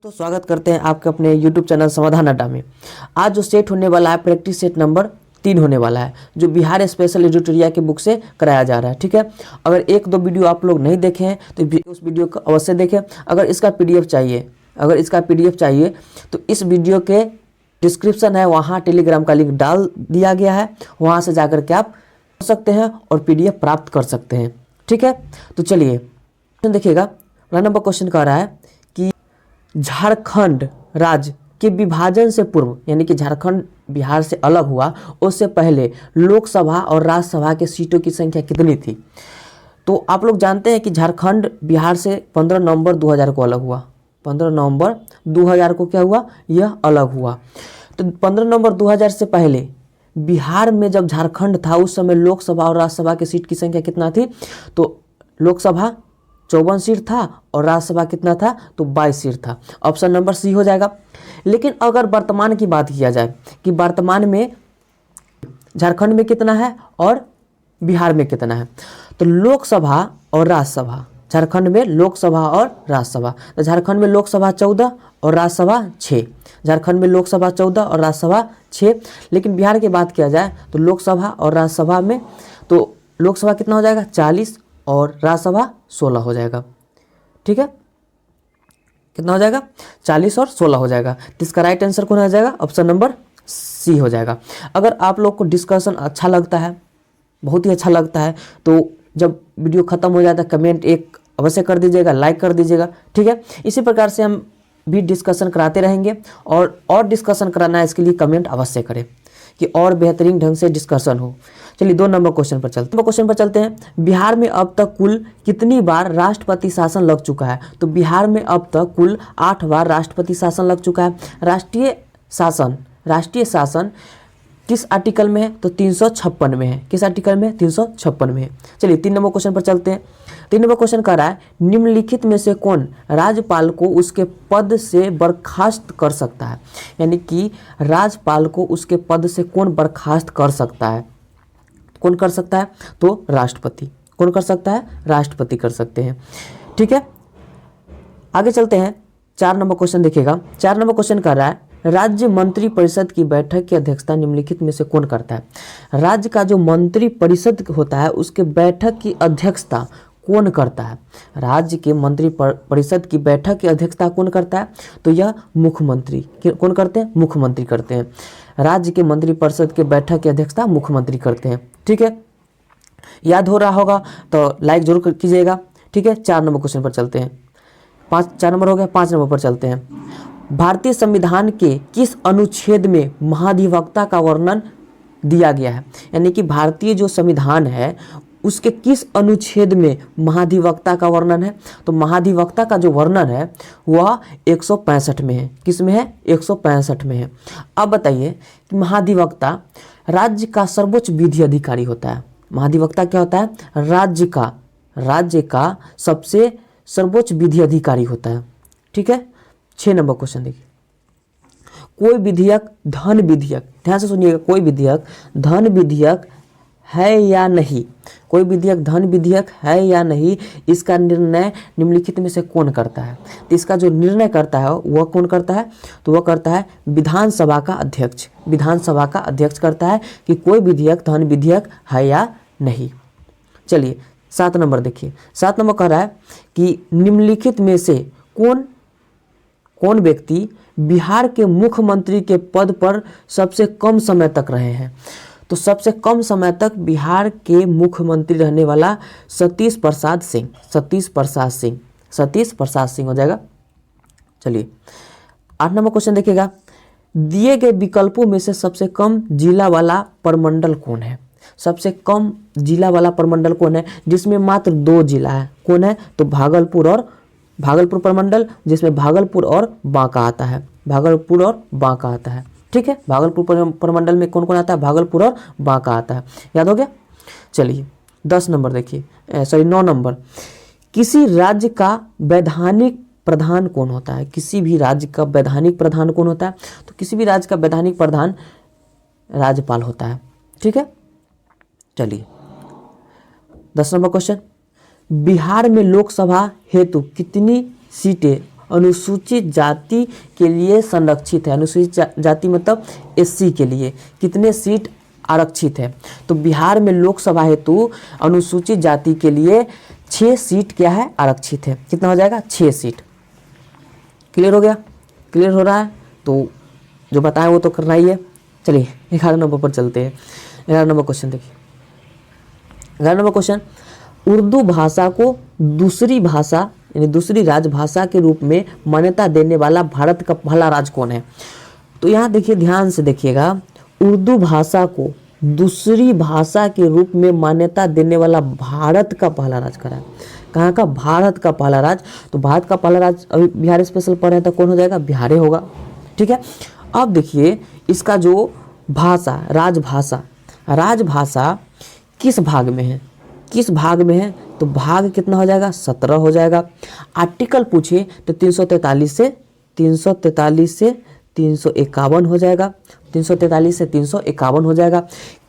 तो स्वागत करते हैं आपके अपने YouTube चैनल समाधान अड्डा में। आज जो सेट होने वाला है प्रैक्टिस सेट नंबर 3 होने वाला है, जो बिहार स्पेशल एडिटोरिया के बुक से कराया जा रहा है। ठीक है, अगर एक दो वीडियो आप लोग नहीं देखे हैं तो उस वीडियो को अवश्य देखें। अगर इसका पीडीएफ चाहिए तो इस वीडियो के डिस्क्रिप्शन है, वहाँ टेलीग्राम का लिंक डाल दिया गया है, वहाँ से जाकर के आप पढ़ सकते हैं और पीडीएफ प्राप्त कर सकते हैं। ठीक है, तो चलिए देखिएगा। पहला नंबर क्वेश्चन कह रहा है कि झारखंड राज्य के विभाजन से पूर्व, यानी कि झारखंड बिहार से अलग हुआ उससे पहले लोकसभा और राज्यसभा के सीटों की संख्या कितनी थी। तो आप लोग जानते हैं कि झारखंड बिहार से 15 नवंबर 2000 को अलग हुआ। 15 नवंबर 2000 को क्या हुआ, यह अलग हुआ। तो 15 नवंबर 2000 से पहले बिहार में जब झारखंड था उस समय लोकसभा और राज्यसभा की सीट की संख्या कितना थी। तो लोकसभा 54 सीट था और राज्यसभा कितना था, तो 22 सीट था। ऑप्शन नंबर सी हो जाएगा। लेकिन अगर वर्तमान की बात किया जाए कि वर्तमान में झारखंड में कितना है और बिहार में कितना है, तो लोकसभा और राज्यसभा, झारखंड में लोकसभा और राज्यसभा, तो झारखंड में लोकसभा 14 और राज्यसभा 6। झारखंड में लोकसभा 14 और राज्यसभा 6। लेकिन बिहार की बात किया जाए तो लोकसभा और राज्यसभा में, तो लोकसभा कितना हो जाएगा 40 और राज्यसभा 16 हो जाएगा। ठीक है, कितना हो जाएगा 40 और 16 हो जाएगा। तो इसका राइट आंसर कौन आ जाएगा, ऑप्शन नंबर सी हो जाएगा। अगर आप लोग को डिस्कशन अच्छा लगता है, बहुत ही अच्छा लगता है, तो जब वीडियो खत्म हो जाता है कमेंट एक अवश्य कर दीजिएगा, लाइक कर दीजिएगा। ठीक है, इसी प्रकार से हम भी डिस्कशन कराते रहेंगे और डिस्कशन कराना है, इसके लिए कमेंट अवश्य करें कि और बेहतरीन ढंग से डिस्कशन हो। चलिए 2 नंबर क्वेश्चन पर चलते हैं। बिहार में अब तक कुल कितनी बार राष्ट्रपति शासन लग चुका है। तो बिहार में अब तक कुल 8 बार राष्ट्रपति शासन लग चुका है। राष्ट्रीय शासन किस आर्टिकल में है, तो 356 में है। किस आर्टिकल में, 356 में है। चलिए 3 नंबर क्वेश्चन पर चलते हैं। 3 नंबर क्वेश्चन कह रहा है निम्नलिखित में से कौन राज्यपाल को उसके पद से बर्खास्त कर सकता है। यानी कि राज्यपाल को उसके पद से कौन बर्खास्त कर सकता है। कौन कर सकता है, तो राष्ट्रपति। कौन कर सकता है, राष्ट्रपति कर सकते हैं। ठीक है, आगे चलते हैं। 4 नंबर क्वेश्चन देखिएगा। 4 नंबर क्वेश्चन कर रहा है राज्य मंत्री परिषद की बैठक की अध्यक्षता निम्नलिखित में से कौन करता है। राज्य का जो मंत्री परिषद होता है उसके बैठक की अध्यक्षता कौन करता है। राज्य के मंत्री परिषद की बैठक की अध्यक्षता कौन करता है, तो यह मुख्यमंत्री। कौन करते हैं, मुख्यमंत्री करते हैं। राज्य के मंत्री परिषद के बैठक की अध्यक्षता मुख्यमंत्री करते हैं। ठीक है, याद हो रहा होगा तो लाइक जरूर कीजिएगा। ठीक है, 4 नंबर क्वेश्चन पर चलते हैं। 4 नंबर हो गया, 5 नंबर पर चलते हैं। भारतीय संविधान के किस अनुच्छेद में महाधिवक्ता का वर्णन दिया गया है। यानी कि भारतीय जो संविधान है उसके किस अनुच्छेद में महाधिवक्ता का वर्णन है। तो महाधिवक्ता का जो वर्णन है वह 165 में है। किस में है, 165 में है। अब बताइए कि महाधिवक्ता राज्य का सर्वोच्च विधि अधिकारी होता है। महाधिवक्ता क्या होता है, राज्य का सबसे सर्वोच्च विधि अधिकारी होता है। ठीक है, 6 नंबर क्वेश्चन देखिए। कोई विधेयक धन विधेयक, ध्यान से सुनिएगा, कोई विधेयक धन विधेयक है या नहीं। कोई विधेयक धन विधेयक है या नहीं, इसका निर्णय निम्नलिखित में से कौन करता है। तो इसका जो निर्णय करता है वह कौन करता है, तो वह करता है विधानसभा का अध्यक्ष। विधानसभा का अध्यक्ष करता है कि कोई विधेयक धन विधेयक है या नहीं। चलिए 7 नंबर देखिए। 7 नंबर कह रहा है कि निम्नलिखित में से कौन व्यक्ति बिहार के मुख्यमंत्री के पद पर सबसे कम समय तक रहे हैं। तो सबसे कम समय तक बिहार के मुख्यमंत्री रहने वाला सतीश प्रसाद सिंह हो जाएगा। चलिए 8 नंबर क्वेश्चन देखिएगा। दिए गए विकल्पों में से सबसे कम जिला वाला प्रमंडल कौन है। सबसे कम जिला वाला प्रमंडल कौन है, जिसमें मात्र 2 जिला है। कौन है, तो भागलपुर प्रमंडल, जिसमें भागलपुर और बांका आता है। भागलपुर और बांका आता है। ठीक है, भागलपुर प्रमंडल में कौन कौन आता है, भागलपुर और बांका आता है। याद हो गया। चलिए 10 नंबर देखिए, 9 नंबर। किसी राज्य का वैधानिक प्रधान कौन होता है। किसी भी राज्य का वैधानिक प्रधान कौन होता है, तो किसी भी राज्य का वैधानिक प्रधान राज्यपाल होता है। ठीक है, चलिए 10 नंबर क्वेश्चन। बिहार में लोकसभा हेतु कितनी सीटें अनुसूचित जाति के लिए संरक्षित है। अनुसूचित जाति मतलब एससी के लिए कितने सीट आरक्षित है? तो बिहार में लोकसभा हेतु अनुसूचित जाति के लिए 6 सीट क्या है? आरक्षित है। कितना हो जाएगा? 6 सीट। क्लियर हो गया? क्लियर हो रहा है? तो जो बताया वो तो करना ही है। चलिए 11 नंबर पर चलते हैं। 11 नंबर क्वेश्चन देखिए। 11 नंबर क्वेश्चन, उर्दू भाषा को दूसरी भाषा यानी दूसरी राजभाषा के रूप में मान्यता देने वाला भारत का पहला राज्य कौन है? तो यहाँ देखिए, ध्यान से देखिएगा, उर्दू भाषा को दूसरी भाषा के रूप में मान्यता देने वाला भारत का पहला राज्य करा है। कहाँ का? भारत का पहला राज्य। तो भारत का पहला राज्य अभी बिहार स्पेशल पढ़ रहे हैं तो कौन हो जाएगा? बिहार होगा। ठीक है। अब देखिए इसका जो भाषा, राजभाषा किस भाग में है? किस भाग में है? तो भाग कितना हो जाएगा? 17 हो जाएगा। आर्टिकल पूछे तो 343 से 351 हो जाएगा। 343 से 351 हो जाएगा।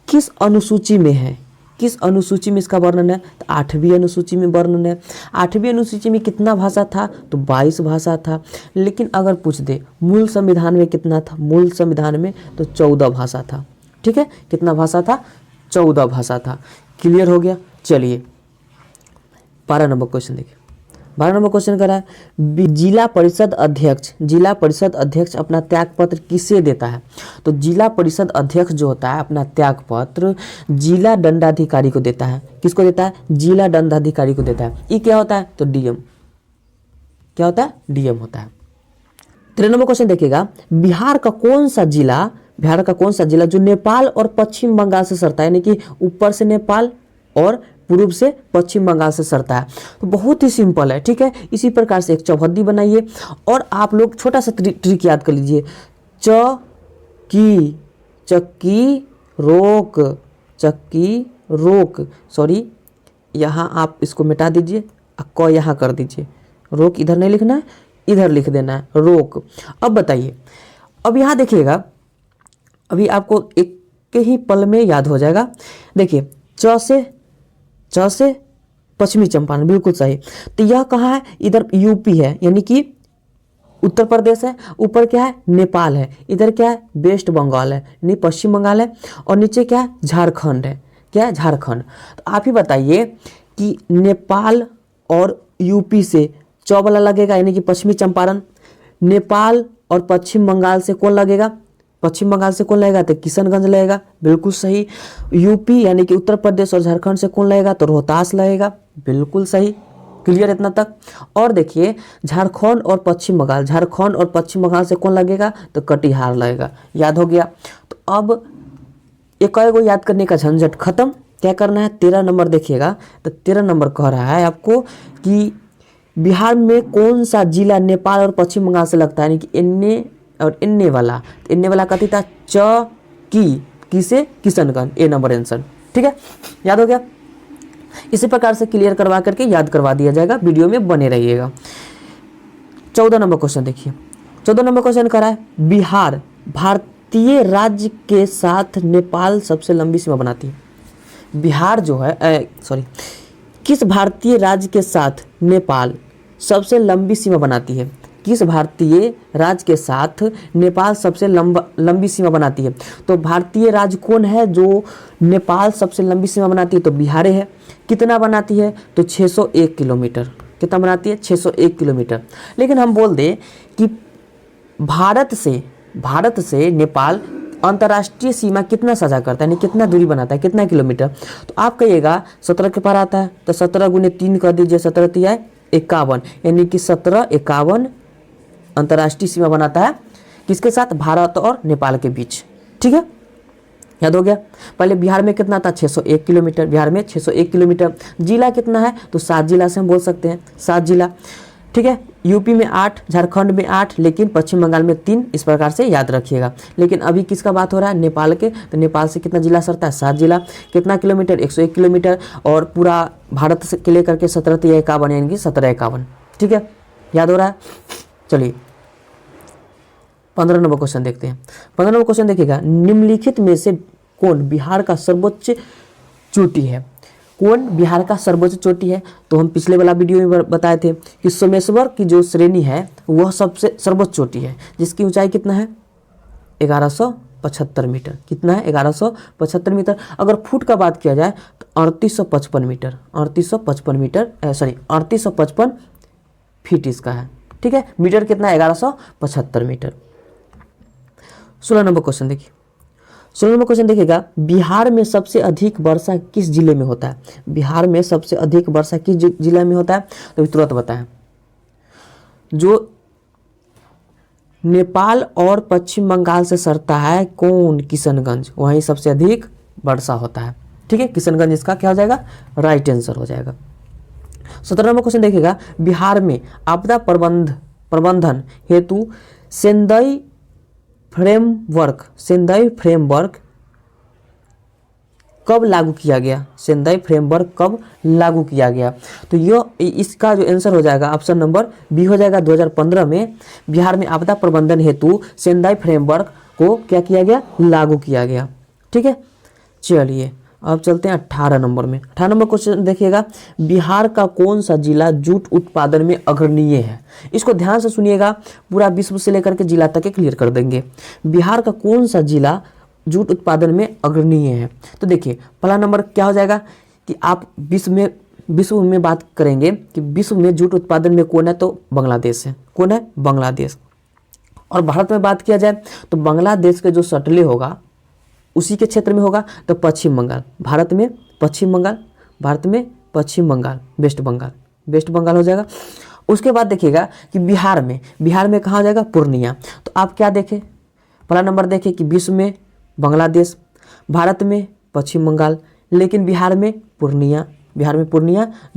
किस अनुसूची में है? किस अनुसूची में इसका वर्णन है? तो 8वीं अनुसूची में वर्णन है। 8वीं अनुसूची में कितना भाषा था? तो 22 भाषा था। लेकिन अगर पूछ दे मूल संविधान में कितना था? मूल संविधान में तो 14 भाषा था। ठीक है, कितना भाषा था? 14 भाषा था। क्लियर हो गया? चलिए 12 नंबर क्वेश्चन देखिए। 12 नंबर क्वेश्चन करा है, जिला परिषद अध्यक्ष अपना त्यागपत्र किसे देता है? तो जिला परिषद अध्यक्ष जो होता है अपना त्यागपत्र जिला दंडाधिकारी को देता है। किसको देता है? जिला दंडाधिकारी को देता है। ये क्या होता है? तो डीएम। क्या होता है? डीएम होता है। 13 नंबर क्वेश्चन देखिएगा, बिहार का कौन सा जिला जो नेपाल और पश्चिम बंगाल से सरता है, यानी कि ऊपर से नेपाल और पूर्व से पश्चिम बंगाल से सरता है? तो बहुत ही सिंपल है। ठीक है, इसी प्रकार से एक चौहद्दी बनाइए और आप लोग छोटा सा ट्रिक याद कर लीजिए। चक्की रोक, सॉरी यहाँ आप इसको मिटा दीजिए, क यहाँ कर दीजिए। रोक इधर नहीं लिखना है, इधर लिख देना है रोक। अब बताइए, अब यहाँ देखिएगा, अभी आपको एक के ही पल में याद हो जाएगा। देखिए च से पश्चिमी चंपारण, बिल्कुल सही। तो यह कहाँ है? इधर यूपी है, यानी कि उत्तर प्रदेश है। ऊपर क्या है? नेपाल है। इधर क्या है? वेस्ट बंगाल है, यानी पश्चिम बंगाल है। और नीचे क्या है? झारखंड है। क्या है? झारखंड। तो आप ही बताइए कि नेपाल और यूपी से च वाला लगेगा, यानी कि पश्चिमी चंपारण। नेपाल और पश्चिम बंगाल से कौन लगेगा? पश्चिम बंगाल से कौन लगेगा? तो किशनगंज लगेगा, बिल्कुल सही। यूपी यानी कि उत्तर प्रदेश और झारखंड से कौन लगेगा? तो रोहतास लगेगा, बिल्कुल सही। क्लियर इतना तक? और देखिए झारखंड और पश्चिम बंगाल से कौन लगेगा? तो कटिहार लगेगा। याद हो गया? तो अब एक को याद करने का झंझट खत्म। क्या करना है? 13 नंबर देखिएगा। तो 13 नंबर कह रहा है आपको कि बिहार में कौन सा जिला नेपाल और पश्चिम बंगाल से लगता है, यानी कि एन्ने और इन्ने वाला कथी था? की से किशनगंज। ए नंबर आंसर। ठीक है, याद हो गया? इसी प्रकार से क्लियर करवा करके याद करवा दिया जाएगा। वीडियो में बने रहिएगा। 14 नंबर क्वेश्चन देखिए। 14 नंबर क्वेश्चन करा है, बिहार भारतीय राज्य के साथ नेपाल सबसे लंबी सीमा बनाती है। बिहार जो है किस भारतीय राज्य के साथ नेपाल सबसे लंबी सीमा बनाती है? किस भारतीय राज्य के साथ नेपाल सबसे लंबी सीमा बनाती है? तो भारतीय राज्य कौन है जो नेपाल सबसे लंबी सीमा बनाती है? तो बिहार है। कितना बनाती है? तो 601 किलोमीटर। कितना बनाती है? 601 किलोमीटर। लेकिन हम बोल दें कि भारत से नेपाल अंतर्राष्ट्रीय सीमा कितना साझा करता है, यानी कितना दूरी बनाता है, कितना किलोमीटर? तो आप कहिएगा 17 के पार आता है, तो 17 गुने 3 कर दीजिए, 17 तिया 51, यानी कि 1751 अंतर्राष्ट्रीय सीमा बनाता है। किसके साथ? भारत और नेपाल के बीच। ठीक है, याद हो गया? पहले बिहार में कितना था? 601 किलोमीटर। बिहार में 601 किलोमीटर। जिला कितना है? तो 7 जिला से हम बोल सकते हैं, 7 जिला। ठीक है, यूपी में 8, झारखंड में 8, लेकिन पश्चिम बंगाल में 3। इस प्रकार से याद रखिएगा। लेकिन अभी किसका बात हो रहा है? नेपाल के। तो नेपाल से कितना जिला सरता है? 7 जिला। कितना किलोमीटर? 101 किलोमीटर। और पूरा भारत से के लेकर के 17 तिया 51, यानी कि 1751। ठीक है, याद हो रहा है? चलिए 15 नंबर क्वेश्चन देखते हैं। 15 नंबर क्वेश्चन देखिएगा, निम्नलिखित में से कौन बिहार का सर्वोच्च चोटी है? कौन बिहार का सर्वोच्च चोटी है? तो हम पिछले वाला वीडियो में बताए थे कि सोमेश्वर की जो श्रेणी है वह सबसे सर्वोच्च चोटी है, जिसकी ऊंचाई कितना है? 1175 मीटर। कितना है? 1175 मीटर। अगर फुट का बात किया जाए तो 3855 मीटर, 3855 मीटर, सॉरी 3855 फीट इसका है। ठीक है, मीटर कितना है? 1175 मीटर। 16 नंबर क्वेश्चन देखिए। 16 नंबर क्वेश्चन देखिएगा, बिहार में सबसे अधिक वर्षा किस जिले में होता है? बिहार में सबसे अधिक वर्षा किस जिले में होता है? तो तुरंत बताएं। जो नेपाल और पश्चिम बंगाल से सरता है, कौन? किशनगंज, वहीं सबसे अधिक वर्षा होता है। ठीक है, किशनगंज इसका क्या हो जाएगा? राइट आंसर हो जाएगा। 17 नंबर क्वेश्चन देखिएगा, बिहार में आपदा प्रबंधन हेतु सेंदई फ्रेमवर्क कब लागू किया गया? सेंदई फ्रेमवर्क कब लागू किया गया? तो यह इसका जो आंसर हो जाएगा ऑप्शन नंबर बी हो जाएगा। 2015 में बिहार में आपदा प्रबंधन हेतु सेंदई फ्रेमवर्क को क्या किया गया? लागू किया गया। ठीक है, चलिए अब चलते हैं 18 नंबर में। 18 नंबर क्वेश्चन देखिएगा, बिहार का कौन सा जिला जूट उत्पादन में अग्रणीय है? इसको ध्यान से सुनिएगा, पूरा विश्व से लेकर के जिला तक क्लियर कर देंगे। बिहार का कौन सा जिला जूट उत्पादन में अग्रणीय है? तो देखिए पहला नंबर क्या हो जाएगा कि आप विश्व में बात करेंगे कि विश्व में जूट उत्पादन में कौन है? तो बांग्लादेश है। कौन है? बांग्लादेश। और भारत में बात किया जाए तो बांग्लादेश के जो सटले होगा उसी के क्षेत्र में होगा, तो पश्चिम बंगाल। भारत में पश्चिम बंगाल, वेस्ट बंगाल हो जाएगा। उसके बाद देखिएगा कि बिहार में कहाँ हो जाएगा? पूर्णिया। तो आप क्या देखें? पहला नंबर देखें कि विश्व में बांग्लादेश, भारत में पश्चिम बंगाल, लेकिन बिहार में पूर्णिया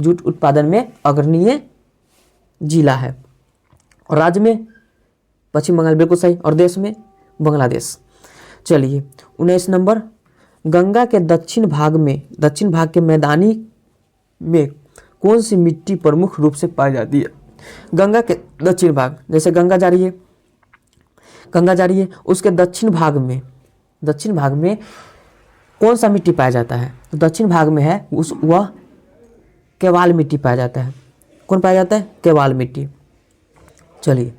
जूट उत्पादन में अग्रणीय जिला है। और राज्य में पश्चिम बंगाल, बिल्कुल सही, और देश में बांग्लादेश। चलिए 19 नंबर, गंगा के दक्षिण भाग के मैदानी में कौन सी मिट्टी प्रमुख रूप से पाई जाती है? गंगा के दक्षिण भाग, जैसे गंगा जा रही है उसके दक्षिण भाग में कौन सा मिट्टी पाया जाता है? तो दक्षिण भाग में है वह केवाल मिट्टी पाया जाता है। कौन पाया जाता है? केवाल मिट्टी। चलिए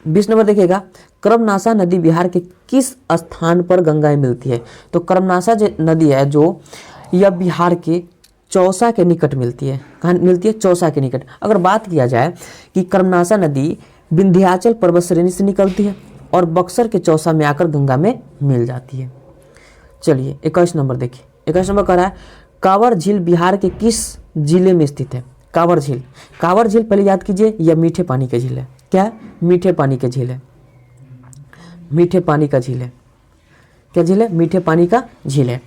20 नंबर देखिएगा, कर्मनाशा नदी बिहार के किस स्थान पर गंगा मिलती है? तो कर्मनाशा जो नदी है जो यह बिहार के चौसा के निकट मिलती है। कहाँ मिलती है? चौसा के निकट। अगर बात किया जाए कि कर्मनाशा नदी विंध्याचल पर्वत श्रेणी से निकलती है और बक्सर के चौसा में आकर गंगा में मिल जाती है। चलिए 21 नंबर देखिए। 21 नंबर कह रहा है, कांवर झील बिहार के किस जिले में स्थित है? कांवर झील पहले याद कीजिए, यह मीठे पानी की झील है। क्या है? मीठे पानी की झील है। क्या झील है? मीठे पानी का झील है।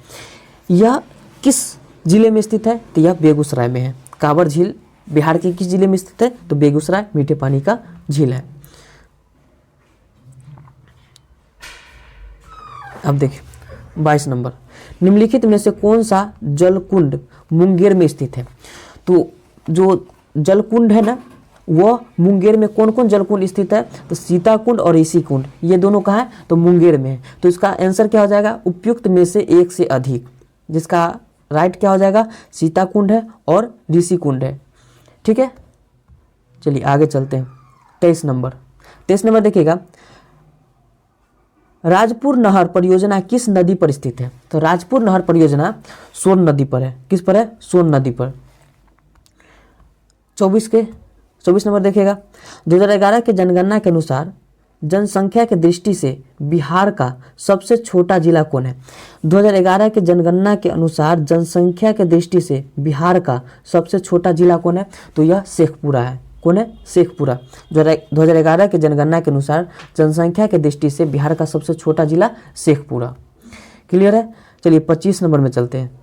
यह किस जिले में स्थित है? तो यह बेगूसराय में है। कांवर झील बिहार के किस जिले में स्थित है? तो बेगूसराय मीठे पानी का झील है। अब देखिए 22 नंबर, निम्नलिखित में से कौन सा जलकुंड मुंगेर में स्थित है? तो जो जलकुंड है ना, वह मुंगेर में कौन कौन जलकुंड स्थित है? तो सीताकुंड और ऋषि कुंड, ये दोनों कहाँ है? तो मुंगेर में है। तो इसका आंसर क्या हो जाएगा? उपयुक्त में से एक से अधिक, जिसका राइट क्या हो जाएगा? सीताकुंड है और ऋषि कुंड है। ठीक है, चलिए आगे चलते हैं। 23 नंबर देखिएगा, राजपुर नहर परियोजना किस नदी पर स्थित है? तो राजपुर नहर परियोजना सोन नदी पर है। किस पर है? सोन नदी पर। 24 नंबर देखिएगा, 2011 के जनगणना के अनुसार जनसंख्या के दृष्टि से बिहार का सबसे छोटा जिला कौन है? 2011 के जनगणना के अनुसार जनसंख्या के दृष्टि से बिहार का सबसे छोटा जिला कौन है? तो यह शेखपुरा है। कौन है? शेखपुरा। 2011 के जनगणना के अनुसार जनसंख्या के दृष्टि से बिहार का सबसे छोटा जिला शेखपुरा। क्लियर है? चलिए 25 नंबर में चलते हैं।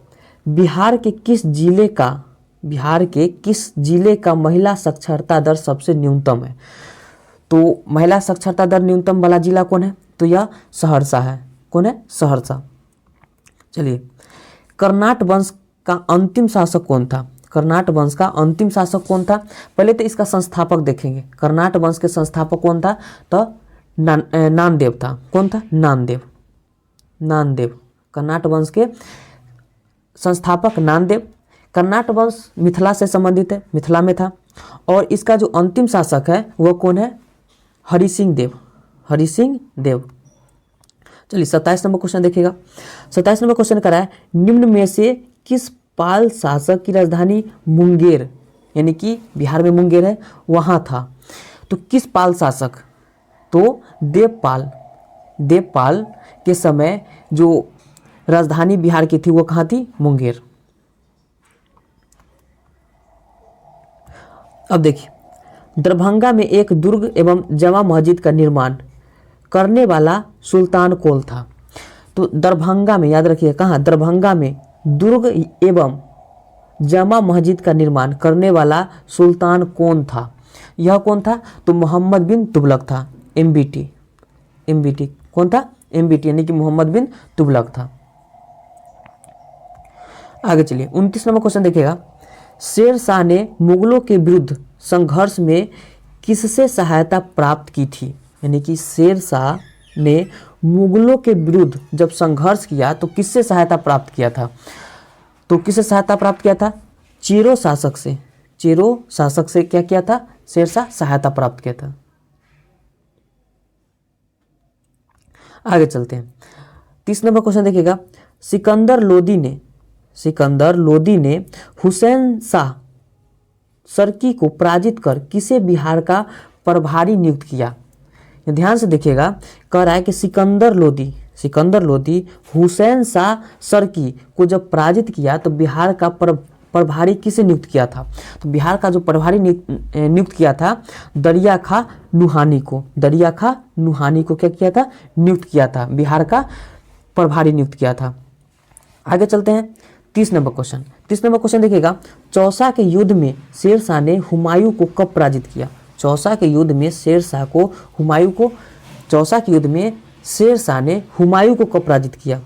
बिहार के किस जिले का महिला साक्षरता दर सबसे न्यूनतम है? तो महिला साक्षरता दर न्यूनतम वाला जिला कौन है? तो यह सहरसा है। कौन है? सहरसा। चलिए, कर्नाट वंश का अंतिम शासक कौन था? कर्नाट वंश का अंतिम शासक कौन था? पहले तो इसका संस्थापक देखेंगे। कर्नाट वंश के संस्थापक कौन था? तो नानदेव था। कौन था? नानदेव। कर्नाट वंश के संस्थापक नानदेव। कर्नाट वंश मिथिला से संबंधित है, मिथिला में था। और इसका जो अंतिम शासक है वह कौन है? हरि सिंह देव, हरि सिंह देव। चलिए 27 नंबर क्वेश्चन देखिएगा। 27 नंबर क्वेश्चन करा है, निम्न में से किस पाल शासक की राजधानी मुंगेर, यानी कि बिहार में मुंगेर है, वहाँ था? तो किस पाल शासक? तो देवपाल, देवपाल के समय जो राजधानी बिहार की थी वो कहाँ थी? मुंगेर। अब देखिए, दरभंगा में एक दुर्ग एवं जमा मस्जिद का निर्माण करने वाला सुल्तान कौन था? तो दरभंगा में, याद रखिए कहाँ? दरभंगा में दुर्ग एवं जमा मस्जिद का निर्माण करने वाला सुल्तान कौन था? यह कौन था? तो मोहम्मद बिन तुगलक था, एमबीटी। एमबीटी कौन था? एमबीटी यानी कि मोहम्मद बिन तुगलक था। आगे चलिए 29 नंबर क्वेश्चन देखिएगा। शेर शाह ने मुगलों के विरुद्ध संघर्ष में किससे सहायता प्राप्त की थी? यानी कि शेर शाह ने मुगलों के विरुद्ध जब संघर्ष किया तो किससे सहायता प्राप्त किया था? तो किससे सहायता प्राप्त किया था? चेरो शासक से। चेरो शासक से क्या किया था? शेर शाह सहायता प्राप्त किया था। आगे चलते हैं 30 नंबर क्वेश्चन देखिएगा। सिकंदर लोदी ने हुसैन शाह सर्की को पराजित कर किसे बिहार का प्रभारी नियुक्त किया? ध्यान से देखिएगा, कह रहा है कि सिकंदर लोदी हुसैन शाह सर्की को जब पराजित किया तो बिहार का प्रभारी किसे नियुक्त किया था? तो बिहार का जो प्रभारी नियुक्त किया था दरिया खा नुहानी को। दरिया खा नुहानी को क्या किया था? नियुक्त किया था, बिहार का प्रभारी नियुक्त किया था। आगे चलते हैं 30 नंबर क्वेश्चन। 30 नंबर क्वेश्चन देखिएगा। चौसा के युद्ध में शेर शाह ने हुमायूं को कब पराजित किया? चौसा के युद्ध में शेर शाह ने हुमायूं को कब पराजित किया?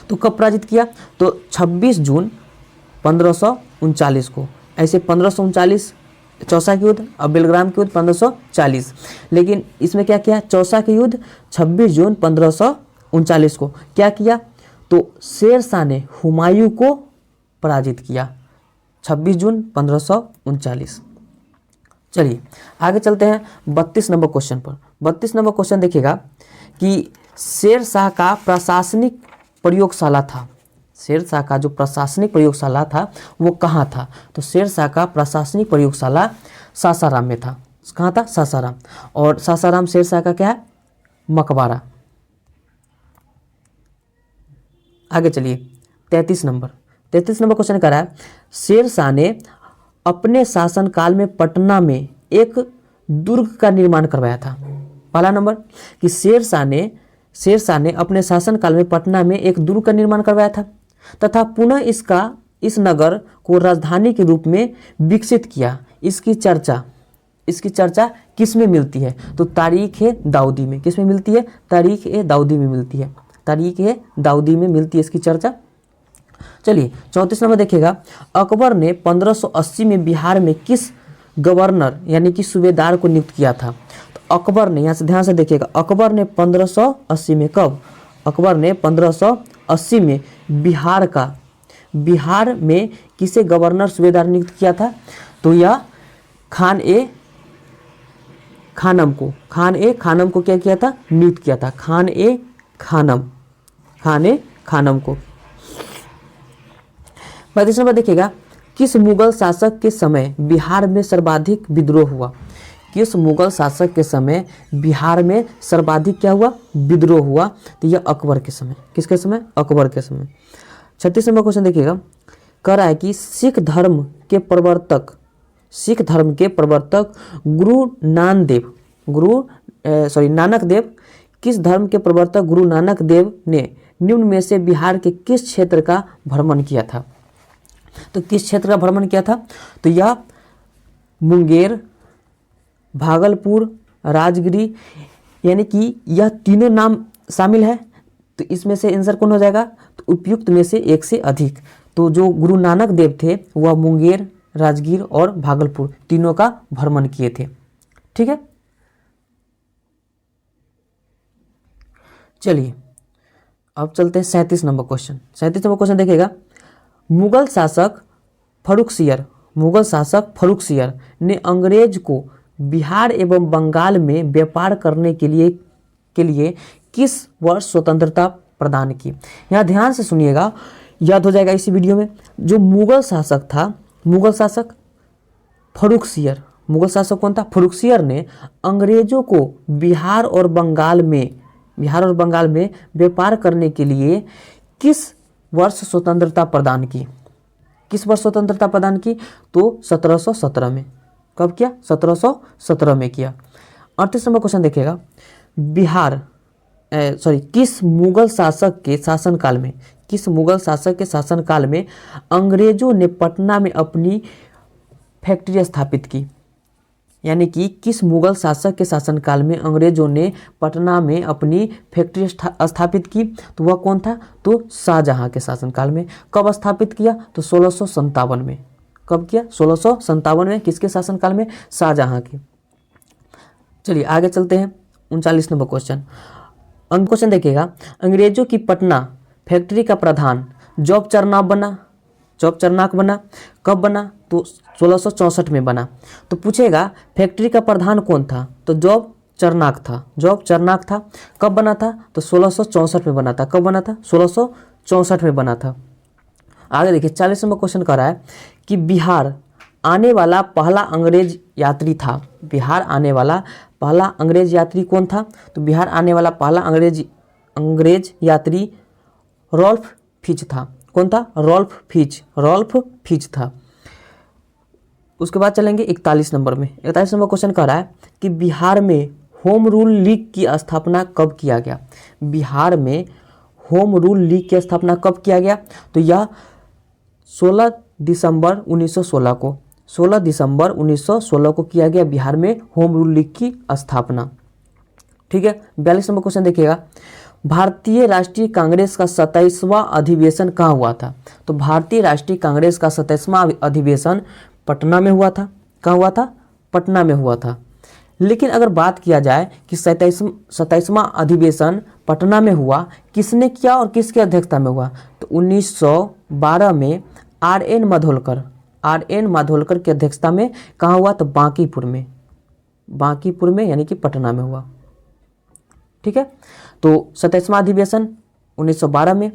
तो कब पराजित किया? तो 26 जून 1539 को। ऐसे 1539 चौसा के युद्ध और बेलग्राम के युद्ध 1540, लेकिन इसमें क्या किया? चौसा के युद्ध 26 जून 1539 को क्या किया? तो शेर शाह ने हुमायूं को पराजित किया 26 जून 1539। चलिए आगे चलते हैं 32 नंबर क्वेश्चन पर। 32 नंबर क्वेश्चन देखिएगा कि शेर शाह का प्रशासनिक प्रयोगशाला था। शेर शाह का जो प्रशासनिक प्रयोगशाला था वो कहाँ था? तो शेर शाह का प्रशासनिक प्रयोगशाला सासाराम में था। कहाँ था? सासाराम। और सासाराम शेर शाह का क्या है? मकबरा। आगे चलिए 33 नंबर क्वेश्चन कर रहा है, शेर शाह ने अपने शासनकाल में पटना में एक दुर्ग का निर्माण करवाया था। पहला नंबर कि शेर शाह ने अपने शासनकाल में पटना में एक दुर्ग का निर्माण करवाया था तथा पुनः इस नगर को राजधानी के रूप में विकसित किया। इसकी चर्चा किस में मिलती है? तो तारीख-ए-दाऊदी में। किस में मिलती है? तारीख-ए-दाऊदी में मिलती है। तारीख-ए-दाऊदी में मिलती है इसकी चर्चा। चलिए 34 नंबर देखिएगा। अकबर ने 1580 में बिहार में किस गवर्नर यानी कि सूबेदार को नियुक्त किया था? तो अकबर ने, यहाँ से ध्यान से देखिएगा, अकबर ने 1580 में, कब? अकबर ने 1580 में बिहार में किसे गवर्नर सूबेदार नियुक्त किया था? तो यह खान-ए-खानम को क्या किया था? नियुक्त किया था। खान-ए-खानम को। 35 नंबर देखिएगा। किस मुगल शासक के समय बिहार में सर्वाधिक विद्रोह हुआ? किस मुगल शासक के समय बिहार में सर्वाधिक क्या हुआ? विद्रोह हुआ। तो यह अकबर के समय। किसके समय? अकबर के समय। 36 नंबर क्वेश्चन देखिएगा। कह रहा है कि सिख धर्म के प्रवर्तक नानक देव, किस धर्म के प्रवर्तक गुरु नानक देव ने निम्न में से बिहार के किस क्षेत्र का भ्रमण किया था? तो किस क्षेत्र का भ्रमण किया था? तो यह मुंगेर, भागलपुर, राजगिरी, यानी कि यह तीनों नाम शामिल है। तो इसमें से आंसर कौन हो जाएगा? तो उपयुक्त में से एक से अधिक। तो जो गुरु नानक देव थे वह मुंगेर, राजगीर और भागलपुर तीनों का भ्रमण किए थे। ठीक है, चलिए अब चलते हैं 37 नंबर क्वेश्चन। 37 नंबर क्वेश्चन देखिएगा। मुगल शासक फर्रुखसियर ने अंग्रेज को बिहार एवं बंगाल में व्यापार करने के लिए किस वर्ष स्वतंत्रता प्रदान की। यहाँ ध्यान से सुनिएगा, याद हो जाएगा इसी वीडियो में। जो मुगल शासक था, मुगल शासक कौन था? फर्रुखसियर ने अंग्रेजों को बिहार और बंगाल में व्यापार करने के लिए किस वर्ष स्वतंत्रता प्रदान की? किस वर्ष स्वतंत्रता प्रदान की? तो 1717 में। कब किया? 1717 में किया। 38 नंबर क्वेश्चन देखिएगा, किस मुगल शासक के शासनकाल में अंग्रेजों ने पटना में अपनी फैक्ट्री स्थापित की? यानी कि किस मुगल शासक के शासनकाल में अंग्रेजों ने पटना में अपनी फैक्ट्री स्थापित की? तो वह कौन था? तो शाहजहां के शासनकाल में। कब स्थापित किया? तो 1657 में। कब किया? 1657 में। किसके शासनकाल में? शाहजहां के। चलिए आगे चलते हैं। 39 नंबर क्वेश्चन देखिएगा, अंग्रेजों की पटना फैक्ट्री का प्रधान जॉब चरनाक बना। कब बना? तो 1664 में बना। तो पूछेगा फैक्ट्री का प्रधान कौन था? तो जॉब चरनाक था। कब बना था? तो 1664 में बना था। कब बना था? 1664 में बना था। आगे देखिए 40 नंबर क्वेश्चन कह रहा है कि बिहार आने वाला पहला अंग्रेज यात्री था। बिहार आने वाला पहला अंग्रेज यात्री कौन था? तो बिहार आने वाला पहला अंग्रेज यात्री रॉल्फ फिच था। कौन था? रॉल्फ फिच था। उसके बाद चलेंगे 41 नंबर में। 41 नंबर क्वेश्चन कह रहा है कि बिहार में होम रूल लीग की स्थापना कब किया गया? बिहार में होम रूल लीग की स्थापना कब किया गया? तो यह 16 दिसंबर 1916 को किया गया बिहार में होम रूल लीग की स्थापना। ठीक है। 42 नंबर क्वेश्चन देखिएगा, भारतीय राष्ट्रीय कांग्रेस का 27वां अधिवेशन कहाँ हुआ था? तो भारतीय राष्ट्रीय कांग्रेस का 27वां अधिवेशन पटना में हुआ था। कहाँ हुआ था? पटना में हुआ था। लेकिन अगर बात किया जाए कि 27वां अधिवेशन पटना में हुआ, किसने किया और किसकी अध्यक्षता में हुआ? तो 1912 में आर.एन. माधोलकर की अध्यक्षता में। कहाँ हुआ? तो बांकीपुर में यानी कि पटना में हुआ। ठीक है। तो 27वां अधिवेशन 1912 में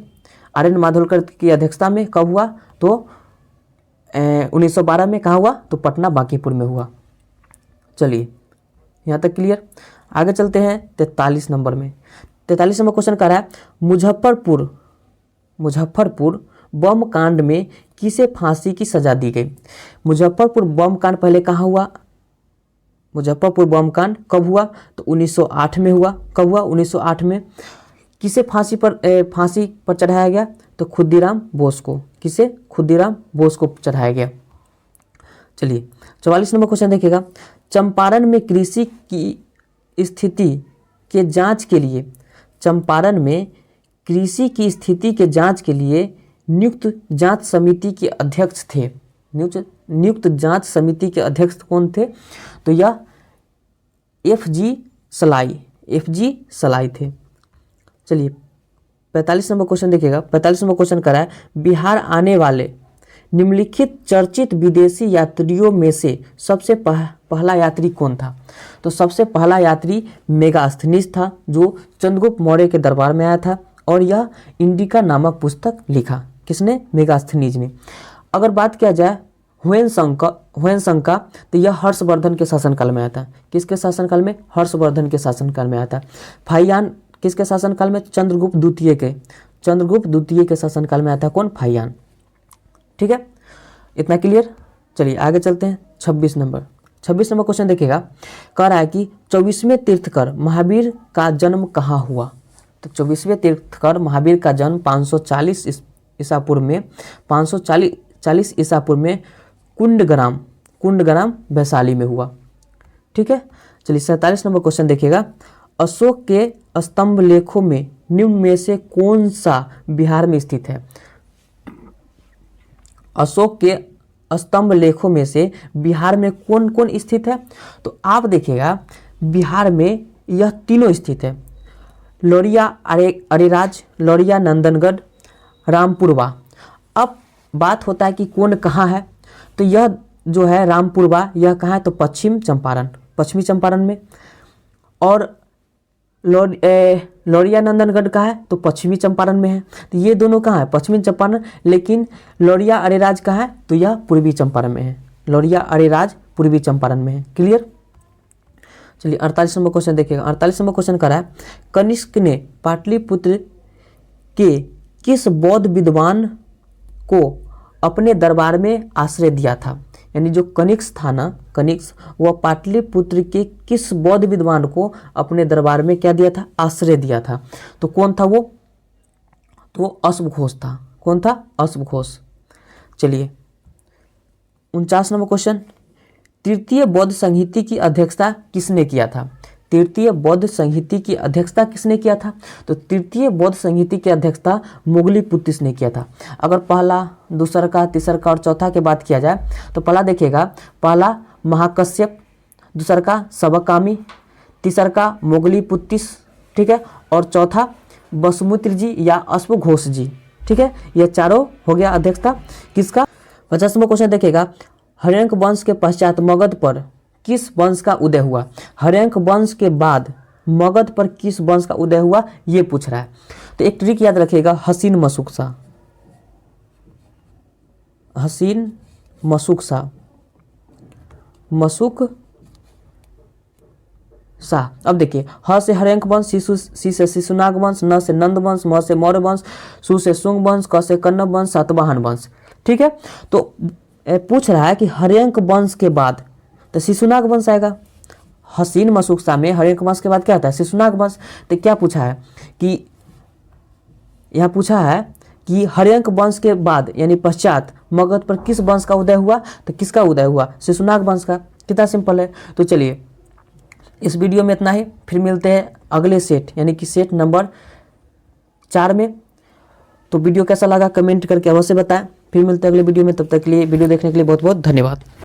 आर.एन. माधोलकर की अध्यक्षता में कब हुआ? तो 1912 में। कहाँ हुआ? तो पटना बांकीपुर में हुआ। चलिए यहाँ तक क्लियर। आगे चलते हैं 43 नंबर में। 43 नंबर क्वेश्चन कर रहा है, मुजफ्फरपुर बम कांड में किसे फांसी की सजा दी गई? मुजफ्फरपुर बम कांड पहले कहाँ हुआ? मुजफ्फरपुर बम कांड कब हुआ? तो 1908 में हुआ। कब हुआ? 1908 में। किसे फांसी पर चढ़ाया गया? तो खुदीराम बोस को। किसे? खुदीराम बोस को चढ़ाया गया। चलिए 44 नंबर क्वेश्चन देखिएगा, चंपारण में कृषि की स्थिति के जांच के लिए नियुक्त जांच समिति के अध्यक्ष थे। नियुक्त जांच समिति के अध्यक्ष कौन थे? तो यह एफ.जी. सलाई थे। चलिए 45 नंबर क्वेश्चन देखिएगा। 45 नंबर क्वेश्चन करा है, बिहार आने वाले निम्नलिखित चर्चित विदेशी यात्रियों में से सबसे पहला यात्री कौन था? तो सबसे पहला यात्री मेगास्थनीज था, जो चंद्रगुप्त मौर्य के दरबार में आया था और यह इंडिका नामक पुस्तक लिखा। किसने? मेगास्थनीज ने। अगर बात किया जाए ह्वेनसांग का, तो यह हर्षवर्धन के शासनकाल में आया था। किसके शासनकाल में? हर्षवर्धन के शासनकाल में आया था। फाहियान किसके शासनकाल में? चंद्रगुप्त द्वितीय के शासनकाल में आया था। कौन? फाहियान। ठीक है, इतना क्लियर। चलिए आगे चलते हैं। 26 नंबर क्वेश्चन देखिएगा, कह रहा है कि 24वें तीर्थकर महावीर का जन्म कहाँ हुआ? तो 24वें तीर्थकर महावीर का जन्म 540 ईसा पूर्व में कुंडग्राम वैशाली में हुआ। ठीक है। चलिए 47 नंबर क्वेश्चन देखिएगा, अशोक के स्तंभ लेखों में निम्न में से कौन सा बिहार में स्थित है? अशोक के स्तंभ लेखों में से बिहार में कौन कौन स्थित है? तो आप देखिएगा बिहार में यह तीनों स्थित है, लौरिया अरेराज, लौरिया नंदनगढ़, रामपुरवा। अब बात होता है कि कौन कहाँ है, तो यह जो है रामपुरवा, यह कहाँ है, तो पश्चिमी चंपारण में। और लौरिया नंदनगढ़ कहाँ है, तो पश्चिमी चंपारण में है। तो ये दोनों कहाँ है, पश्चिमी चंपारण, लेकिन लौरिया अरेराज कहाँ है, तो यह पूर्वी चंपारण में है। लौरिया अरेराज पूर्वी चंपारण में है। क्लियर। चलिए 48 नंबर क्वेश्चन देखिएगा। 48 नंबर क्वेश्चन कर रहा है, कनिष्क ने पाटलिपुत्र के किस बौद्ध विद्वान को अपने दरबार में आश्रय दिया था। यानी जो कनिष्क था ना, कनिष्क, वह पाटलिपुत्र के किस बौद्ध विद्वान को अपने दरबार में क्या दिया था, आश्रय दिया था। तो कौन था वो, तो वो अश्वघोष था। कौन था, अश्वघोष। चलिए 49 नंबर क्वेश्चन, तृतीय बौद्ध संहिता की अध्यक्षता किसने किया था। तृतीय बौद्ध संहिता की अध्यक्षता किसने किया था, तो तृतीय बौद्ध संहिता की अध्यक्षता मोगलीपुत्तिस ने किया था। अगर पहला, दूसरा का, तीसरा का और चौथा की बात किया जाए तो पहला देखिएगा, पहला महाकश्यप, दूसरा का सबकामी, तीसरा का मोगलीपुत्तिस, ठीक है, और चौथा वसुमित्र जी या अश्वघोष जी, ठीक है। यह चारों हो गया अध्यक्षता किसका। 50वां क्वेश्चन देखिएगा, हर्यंक वंश के पश्चात मगध पर किस वंश का उदय हुआ। हर्यंक वंश के बाद मगध पर किस वंश का उदय हुआ, ये पूछ रहा है। तो एक ट्रिक याद रखिएगा, हसीन मशुकसा, हसीन मशुकसा, मशुक शाह। अब देखिए, ह से हर्यंक वंश, सी से शिशुनाग वंश, न से नंद वंश, म से मौर्य वंश, सु से शुंग वंश, क से कन्नब वंश, सातवाहन वंश, ठीक है। तो पूछ रहा है कि हर्यंक वंश के बाद तो शिशुनाग वंश आएगा। हसीन मशुकसा में हर्यंक वंश के बाद क्या आता है, शिशुनाग वंश। तो क्या पूछा है कि, यहाँ पूछा है कि हर्यंक वंश के बाद यानी पश्चात मगध पर किस वंश का उदय हुआ, तो किसका उदय हुआ, शिशुनाग वंश का। कितना सिंपल है। तो चलिए इस वीडियो में इतना ही, फिर मिलते हैं अगले सेट यानी कि सेट नंबर 4 में। तो वीडियो कैसा लगा कमेंट करके अवश्य बताएं। फिर मिलते हैं अगले वीडियो में, तब तक के लिए वीडियो देखने के लिए बहुत बहुत धन्यवाद।